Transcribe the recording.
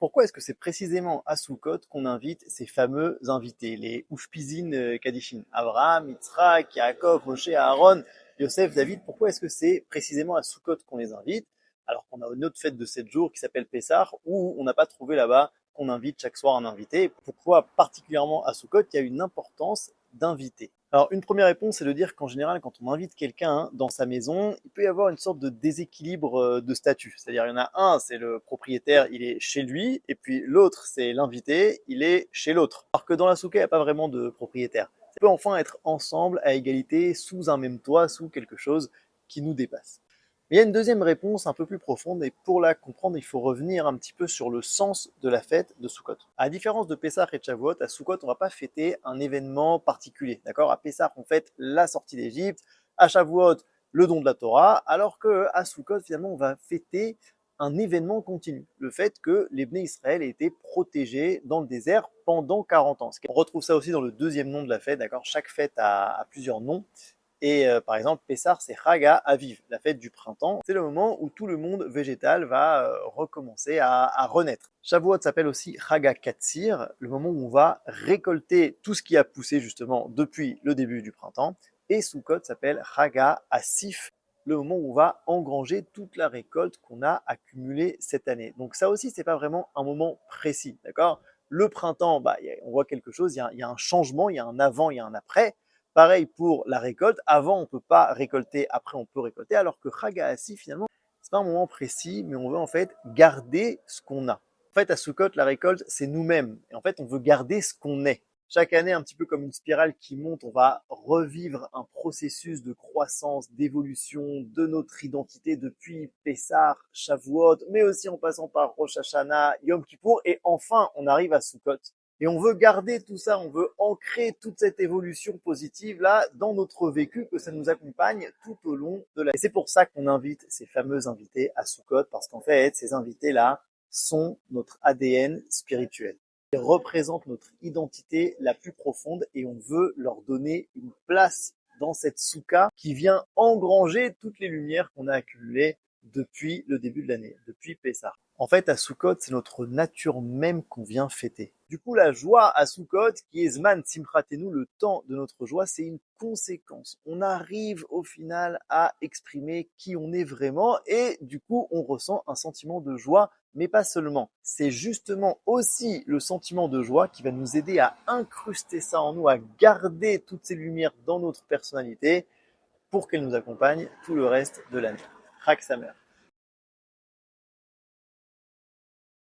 pourquoi est-ce que c'est précisément à Sukkot qu'on invite ces fameux invités, les Ushpizin Kadishin, Abraham, Yitzhak, Yaakov, Moshe, Aaron, Yosef, David? Pourquoi est-ce que c'est précisément à Sukkot qu'on les invite, alors qu'on a une autre fête de 7 jours qui s'appelle Pessah, où on n'a pas trouvé là-bas qu'on invite chaque soir un invité? Pourquoi particulièrement à Sukkot il y a une importance d'inviter? Alors, une première réponse, c'est de dire qu'en général, quand on invite quelqu'un dans sa maison, il peut y avoir une sorte de déséquilibre de statut. C'est-à-dire, il y en a un, c'est le propriétaire, il est chez lui, et puis l'autre, c'est l'invité, il est chez l'autre. Alors que dans la souka, il n'y a pas vraiment de propriétaire. On peut enfin être ensemble, à égalité, sous un même toit, sous quelque chose qui nous dépasse. Mais il y a une deuxième réponse un peu plus profonde, et pour la comprendre, il faut revenir un petit peu sur le sens de la fête de Sukkot. À la différence de Pessah et de Shavuot, à Sukkot, on ne va pas fêter un événement particulier. D'accord? À Pessah, on fête la sortie d'Égypte, à Shavuot, le don de la Torah, alors qu'à Sukkot, finalement, on va fêter un événement continu. Le fait que les Bnei Israël aient été protégés dans le désert pendant 40 ans. On retrouve ça aussi dans le deuxième nom de la fête, d'accord? Chaque fête a plusieurs noms. Et par exemple, Pessah, c'est Chag Aviv, la fête du printemps. C'est le moment où tout le monde végétal va recommencer à renaître. Shavuot s'appelle aussi Chag Katsir, le moment où on va récolter tout ce qui a poussé justement depuis le début du printemps. Et Sukkot s'appelle Chag Asif, le moment où on va engranger toute la récolte qu'on a accumulée cette année. Donc ça aussi, c'est pas vraiment un moment précis, d'accord? Le printemps, on voit quelque chose, il y a un changement, il y a un avant, il y a un après. Pareil pour la récolte. Avant, on ne peut pas récolter. Après, on peut récolter. Alors que Chag HaAsif, finalement, c'est pas un moment précis, mais on veut en fait garder ce qu'on a. En fait, à Sukkot, la récolte, c'est nous-mêmes. Et en fait, on veut garder ce qu'on est. Chaque année, un petit peu comme une spirale qui monte, on va revivre un processus de croissance, d'évolution de notre identité depuis Pessah, Shavuot, mais aussi en passant par Rosh Hashanah, Yom Kippour, et enfin, on arrive à Sukkot. Et on veut garder tout ça, on veut ancrer toute cette évolution positive-là dans notre vécu, que ça nous accompagne tout au long de la vie. Et c'est pour ça qu'on invite ces fameux invités à Sukkot, parce qu'en fait, ces invités-là sont notre ADN spirituel. Ils représentent notre identité la plus profonde et on veut leur donner une place dans cette soukha qui vient engranger toutes les lumières qu'on a accumulées depuis le début de l'année, depuis Pessah. En fait, à Sukkot, c'est notre nature même qu'on vient fêter. Du coup, la joie à Sukkot, qui est Zman Simchatenu, le temps de notre joie, c'est une conséquence. On arrive au final à exprimer qui on est vraiment et du coup, on ressent un sentiment de joie, mais pas seulement. C'est justement aussi le sentiment de joie qui va nous aider à incruster ça en nous, à garder toutes ces lumières dans notre personnalité pour qu'elles nous accompagnent tout le reste de l'année. Chag Sameach.